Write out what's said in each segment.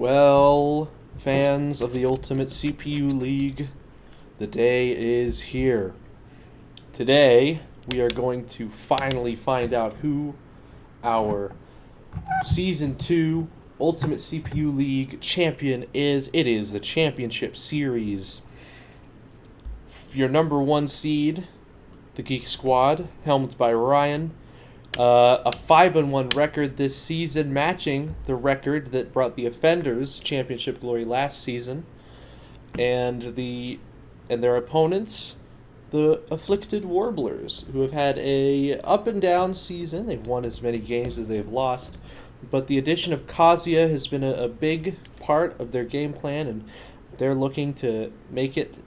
Well, fans of the Ultimate CPU League, the day is here. Today, we are going to finally find out who our Season 2 Ultimate CPU League champion is. It is the Championship Series. Your number one seed, the Geek Squad, helmed by Ryan. A 5-1 record this season, matching the record that brought the Offenders championship glory last season, and their opponents, the Afflicted Warblers, who have had a up and down season. They've won as many games as they've lost, but the addition of Kazuya has been a big part of their game plan, and they're looking to make it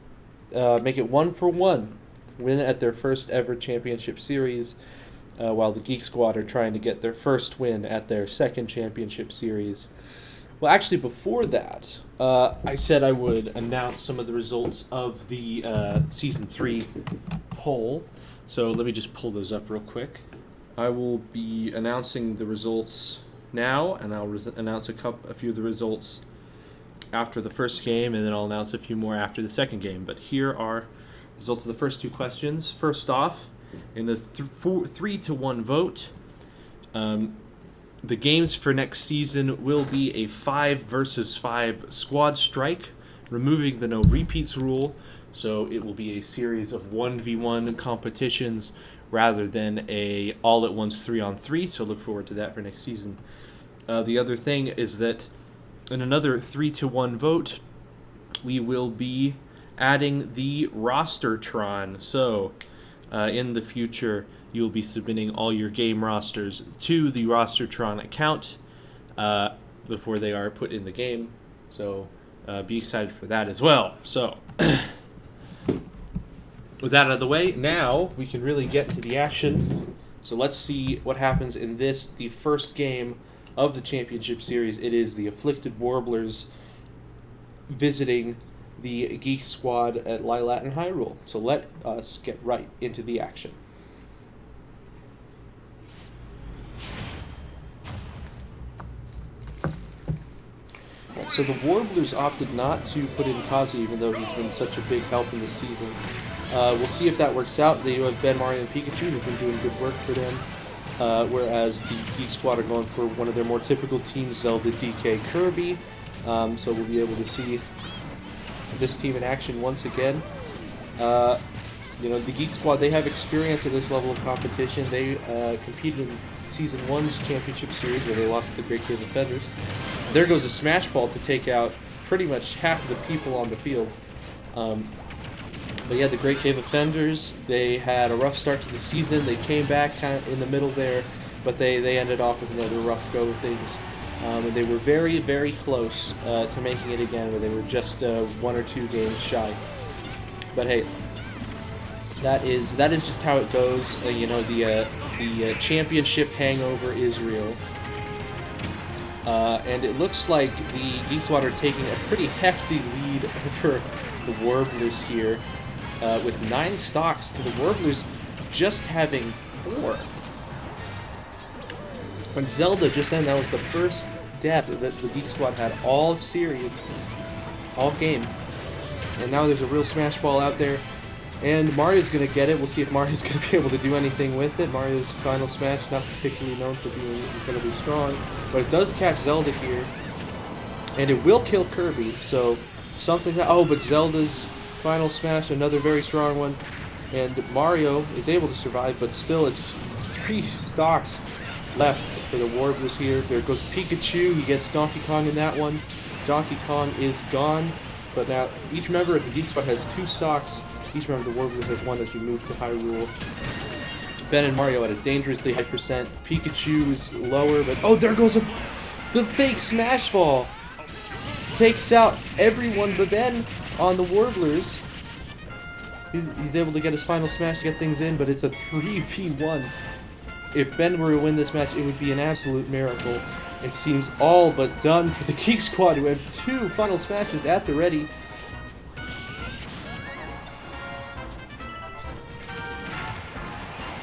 1-for-1, win at their first ever championship series. While the Geek Squad are trying to get their first win at their second championship series. Well, actually, before that, I said I would announce some of the results of the Season 3 poll. So let me just pull those up real quick. I will be announcing the results now, and I'll announce a few of the results after the first game, and then I'll announce a few more after the second game. But here are the results of the first two questions. First off, in the 3-1 vote, the games for next season will be a 5-versus-5 squad strike, removing the no repeats rule. So it will be a series of 1v1 competitions rather than a all-at-once 3-on-3. So look forward to that for next season. The other thing is that in another 3-1 vote, we will be adding the Rostertron. So in the future, you'll be submitting all your game rosters to the Rostertron account before they are put in the game. So be excited for that as well. So with that out of the way, now we can really get to the action. So let's see what happens in this, the first game of the Championship Series. It is the Afflicted Warblers visiting the Geek Squad at Lylat and Hyrule. So let us get right into the action. Right, so the Warblers opted not to put in Kazi, even though he's been such a big help in the season. We'll see if that works out. They have Ben, Mario, and Pikachu, who've been doing good work for them. Whereas the Geek Squad are going for one of their more typical teams, Zelda, DK, Kirby. So we'll be able to see this team in action once again. The Geek Squad, they have experience at this level of competition. They competed in Season 1's Championship Series where they lost to the Great Cave Offenders. There goes a Smash Ball to take out pretty much half of the people on the field. But yeah, the Great Cave Offenders, they had a rough start to the season. They came back kind of in the middle there, but they ended off with another rough go of things. And they were very, very close to making it again, where they were just 1 or 2 games shy. But hey, that is just how it goes. The championship hangover is real. And it looks like the Geek Squad are taking a pretty hefty lead over the Warblers here, with 9 stocks to the Warblers just having 4. When Zelda just then, that was the first death that the Geek Squad had all series, all game. And now there's a real Smash Ball out there, and Mario's going to get it. We'll see if Mario's going to be able to do anything with it. Mario's final smash, not particularly known for being incredibly strong, but it does catch Zelda here, and it will kill Kirby, so something... but Zelda's final smash, another very strong one, and Mario is able to survive, but still it's 3 stocks left for the Warblers here. There goes Pikachu. He gets Donkey Kong in that one. Donkey Kong is gone, but now each member of the Geek Squad has 2 stocks. Each member of the Warblers has 1 as we move to Hyrule. Ben and Mario at a dangerously high percent. Pikachu is lower, but there goes the fake Smash Ball. Takes out everyone but Ben on the Warblers. He's able to get his final smash to get things in, but it's a 3v1. If Ben were to win this match, it would be an absolute miracle. It seems all but done for the Geek Squad, who have 2 final smashes at the ready.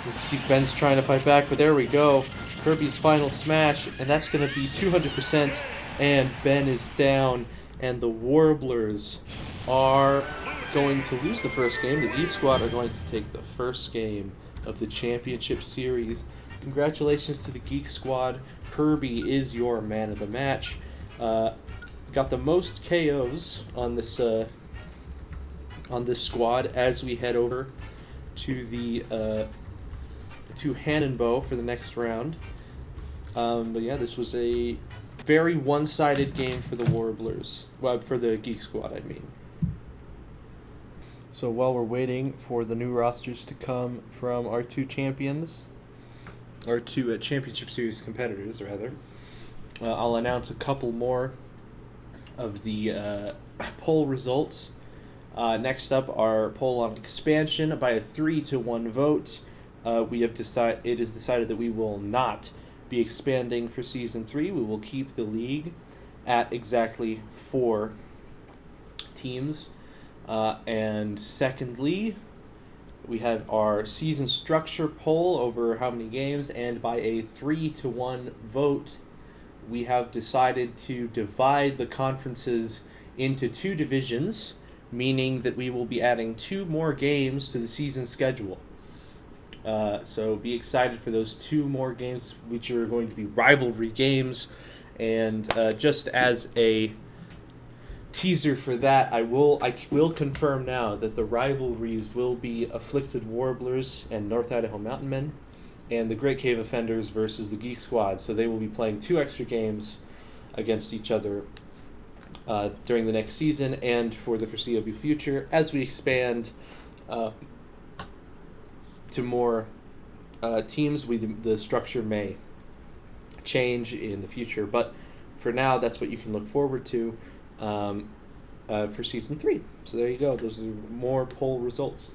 You see Ben's trying to fight back, but there we go. Kirby's final smash, and that's going to be 200%. And Ben is down, and the Warblers are going to lose the first game. The Geek Squad are going to take the first game of the championship series. Congratulations to the Geek Squad. Kirby is your man of the match. Got the most KOs on this squad as we head over to the to Hannonbow for the next round. But yeah, this was a very one-sided game for the Warblers. Well, for the Geek Squad, I mean. So while we're waiting for the new rosters to come from our two champions, or two Championship Series competitors, rather, I'll announce a couple more of the poll results. Next up, our poll on expansion by a 3-1 vote. It is decided that we will not be expanding for Season 3. We will keep the league at exactly 4 teams. And secondly, we have our season structure poll over how many games, and by a 3-1 vote, we have decided to divide the conferences into 2 divisions, meaning that we will be adding 2 more games to the season schedule. So be excited for those 2 more games, which are going to be rivalry games. And just as a teaser for that, I will confirm now that the rivalries will be Afflicted Warblers and North Idaho Mountain Men, and the Great Cave Offenders versus the Geek Squad. So they will be playing 2 extra games against each other during the next season and for the foreseeable future as we expand to more teams. The structure may change in the future, but for now, that's what you can look forward to for Season 3. So there you go. Those are more poll results.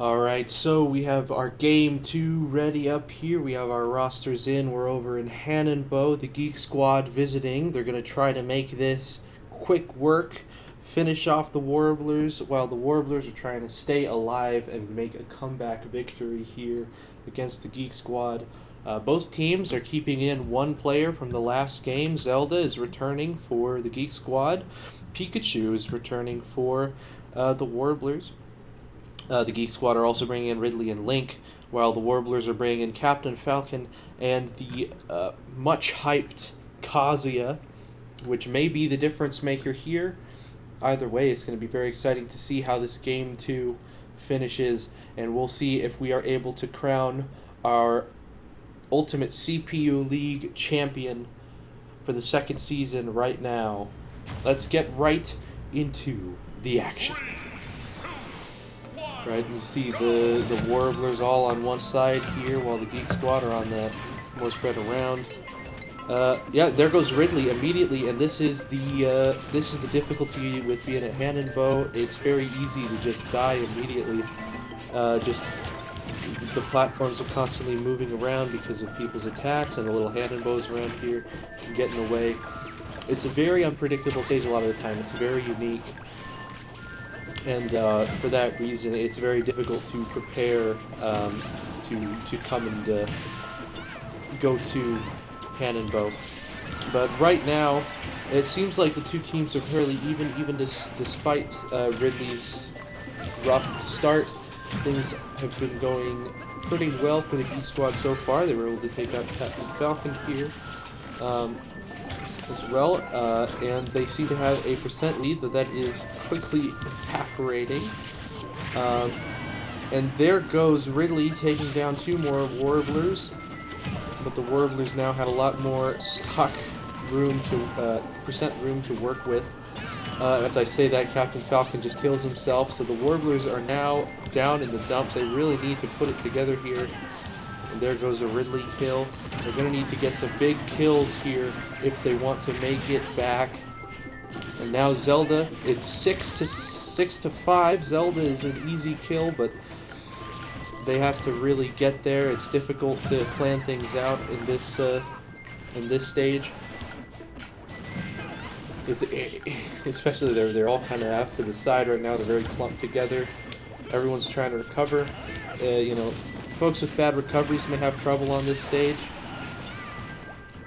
All right, so we have our Game 2 ready up here. We have our rosters in. We're over in Hannonbow, the Geek Squad visiting. They're going to try to make this quick work, finish off the Warblers, while the Warblers are trying to stay alive and make a comeback victory here against the Geek Squad. Both teams are keeping in 1 player from the last game. Zelda is returning for the Geek Squad. Pikachu is returning for the Warblers. The Geek Squad are also bringing in Ridley and Link, while the Warblers are bringing in Captain Falcon and the much-hyped Kazuya, which may be the difference maker here. Either way, it's going to be very exciting to see how this Game 2 finishes, and we'll see if we are able to crown our Ultimate CPU League champion for the 2nd season right now. Let's get right into the action. Right, you see the Warblers all on one side here, while the Geek Squad are on that more spread around. Yeah, there goes Ridley immediately, and this is the difficulty with being at Hannonbow. It's very easy to just die immediately. Just the platforms are constantly moving around because of people's attacks, and the little Hannonbows around here can get in the way. It's a very unpredictable stage a lot of the time. It's very unique. And for that reason, it's very difficult to prepare to come and go to Hannonbow. But right now, it seems like the 2 teams are fairly even despite Ridley's rough start. Things have been going pretty well for the Geek Squad so far. They were able to take out Captain Falcon here as well, and they seem to have a percent lead that is quickly evaporating. And there goes Ridley taking down 2 more Warblers, but the Warblers now have a lot more stock room to percent room to work with. As I say that, Captain Falcon just kills himself, so the Warblers are now down in the dumps. They really need to put it together here. And there goes a Ridley kill. They're going to need to get some big kills here if they want to make it back. And now Zelda, it's 6-5. Zelda is an easy kill, but they have to really get there. It's difficult to plan things out in this stage. Especially they're all kind of out to the side right now. They're very clumped together. Everyone's trying to recover. Folks with bad recoveries may have trouble on this stage.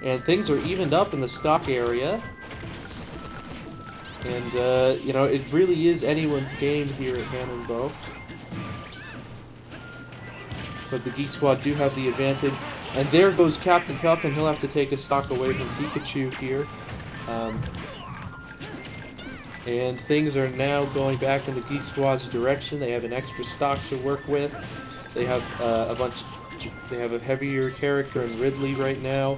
And things are evened up in the stock area. And, you know, it really is anyone's game here at Cannon Bow. But the Geek Squad do have the advantage. And there goes Captain Falcon. He'll have to take a stock away from Pikachu here. And things are now going back in the Geek Squad's direction. They have an extra stock to work with. They have They have a heavier character in Ridley right now.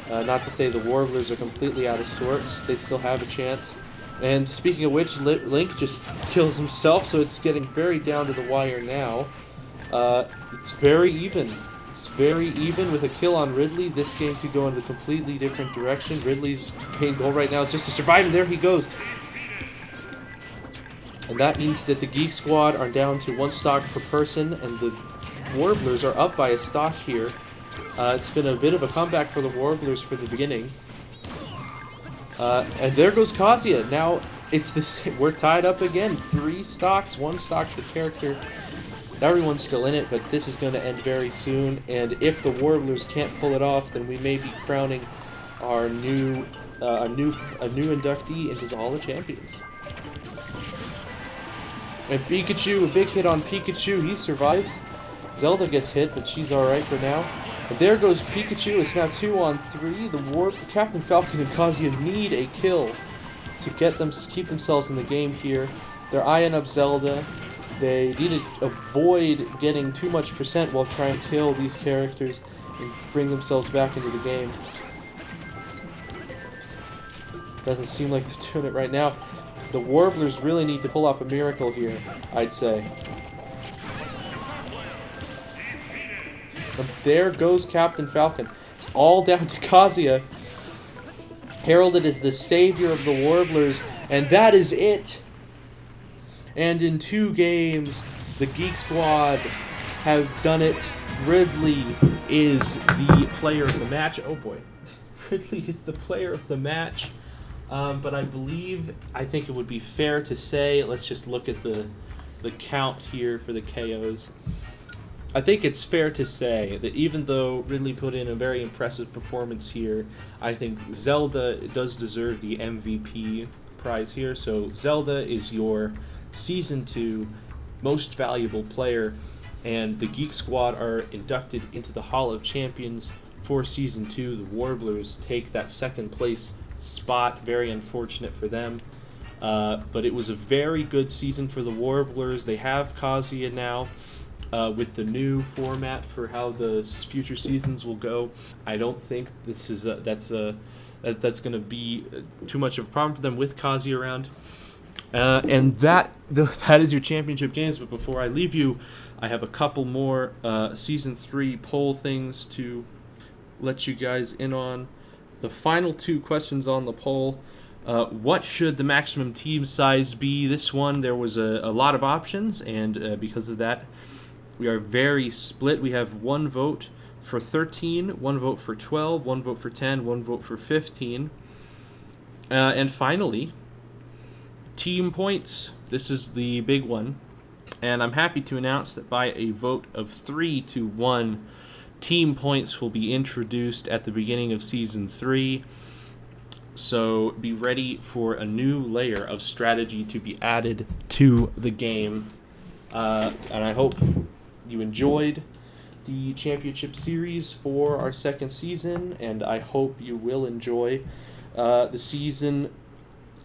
Not to say the Warblers are completely out of sorts. They still have a chance. And speaking of which, Link just kills himself, so it's getting very down to the wire now. It's very even. It's very even with a kill on Ridley. This game could go in a completely different direction. Ridley's main goal right now is just to survive, and there he goes. And that means that the Geek Squad are down to 1 stock per person, and the Warblers are up by a stock here. It's been a bit of a comeback for the Warblers for the beginning. And there goes Kazuya. Now it's the same. We're tied up again. 3 stocks, 1 stock per character. Everyone's still in it, but this is going to end very soon. And if the Warblers can't pull it off, then we may be crowning our new a new inductee into the Hall of Champions. And Pikachu, a big hit on Pikachu. He survives. Zelda gets hit, but she's alright for now. And there goes Pikachu. It's now 2 on 3. The Captain Falcon and Kazuya need a kill to keep themselves in the game here. They're eyeing up Zelda. They need to avoid getting too much percent while trying to kill these characters and bring themselves back into the game. Doesn't seem like they're doing it right now. The Warblers really need to pull off a miracle here, I'd say. And there goes Captain Falcon. It's all down to Kazuya, heralded as the savior of the Warblers, and that is it. And in 2 games, the Geek Squad have done it. Ridley is the player of the match. Oh boy. Ridley is the player of the match. But I think it would be fair to say, let's just look at the count here for the KOs. I think it's fair to say that even though Ridley put in a very impressive performance here, I think Zelda does deserve the MVP prize here. So Zelda is your Season 2 most valuable player, and the Geek Squad are inducted into the Hall of Champions for Season 2. The Warblers take that 2nd place spot. Very unfortunate for them. But it was a very good season for the Warblers. They have Kazuya now. With the new format for how the future seasons will go, I don't think this is that's going to be too much of a problem for them with Kazuya around. And that is your championship games. But before I leave you, I have a couple more Season 3 poll things to let you guys in on. The final 2 questions on the poll. What should the maximum team size be? This one, there was a lot of options, and because of that, we are very split. We have 1 vote for 13, 1 vote for 12, 1 vote for 10, 1 vote for 15. And finally, team points. This is the big one. And I'm happy to announce that by a vote of 3-1, team points will be introduced at the beginning of Season 3. So be ready for a new layer of strategy to be added to the game. And I hope you enjoyed the championship series for our 2nd season, and I hope you will enjoy the season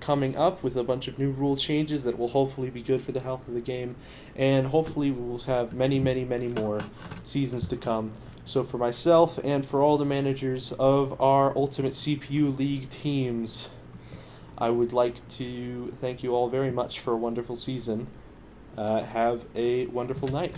coming up with a bunch of new rule changes that will hopefully be good for the health of the game, and hopefully we will have many, many, many more seasons to come. So for myself and for all the managers of our Ultimate CPU League teams, I would like to thank you all very much for a wonderful season. Have a wonderful night.